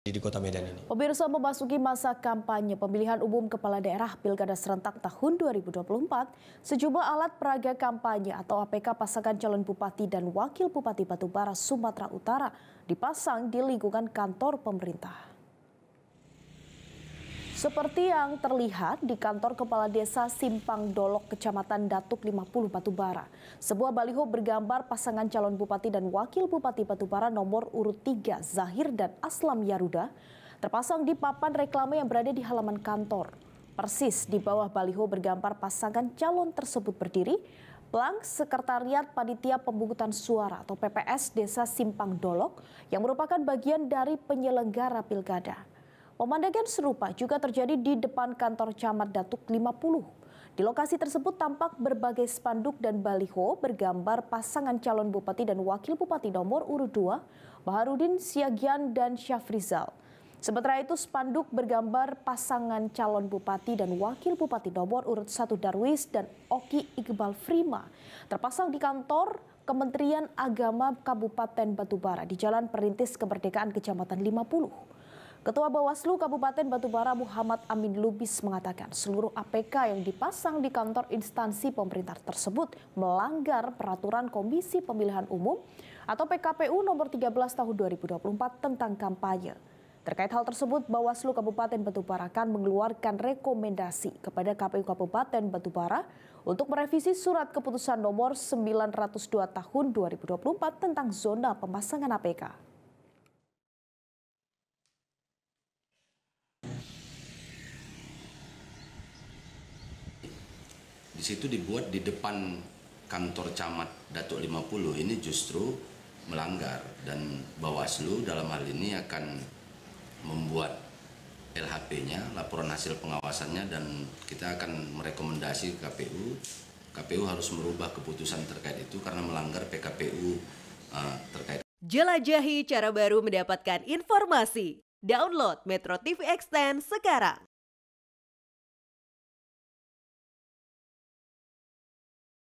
di Kota Medan ini. Pemirsa, memasuki masa kampanye pemilihan umum kepala daerah Pilkada serentak tahun 2024, sejumlah alat peraga kampanye atau APK pasangan calon bupati dan wakil bupati Batubara, Sumatera Utara dipasang di lingkungan kantor pemerintah. Seperti yang terlihat di kantor Kepala Desa Simpang Dolok, Kecamatan Datuk 50 Batubara. Sebuah baliho bergambar pasangan calon bupati dan wakil bupati Batubara nomor urut 3 Zahir dan Aslam Yaruda terpasang di papan reklame yang berada di halaman kantor. Persis di bawah baliho bergambar pasangan calon tersebut berdiri Plang Sekretariat Panitia Pemungutan Suara atau PPS Desa Simpang Dolok yang merupakan bagian dari penyelenggara pilkada. Pemandangan serupa juga terjadi di depan kantor Camat Datuk 50. Di lokasi tersebut tampak berbagai spanduk dan baliho bergambar pasangan calon bupati dan wakil bupati nomor urut 2, Baharudin Siagian dan Syafrizal. Sementara itu spanduk bergambar pasangan calon bupati dan wakil bupati nomor urut 1 Darwis dan Oki Iqbal Frima terpasang di kantor Kementerian Agama Kabupaten Batubara di Jalan Perintis Kemerdekaan Kecamatan 50. Ketua Bawaslu Kabupaten Batubara Muhammad Amin Lubis mengatakan seluruh APK yang dipasang di kantor instansi pemerintah tersebut melanggar peraturan Komisi Pemilihan Umum atau PKPU nomor 13 tahun 2024 tentang kampanye. Terkait hal tersebut, Bawaslu Kabupaten Batubara akan mengeluarkan rekomendasi kepada KPU Kabupaten Batubara untuk merevisi surat keputusan nomor 902 tahun 2024 tentang zona pemasangan APK. Di situ dibuat di depan kantor camat Datuk 50 ini justru melanggar, dan Bawaslu dalam hal ini akan membuat LHP-nya, laporan hasil pengawasannya, dan kita akan merekomendasi ke KPU. KPU harus merubah keputusan terkait itu karena melanggar PKPU terkait. Jelajahi cara baru mendapatkan informasi. Download Metro TV Extend sekarang.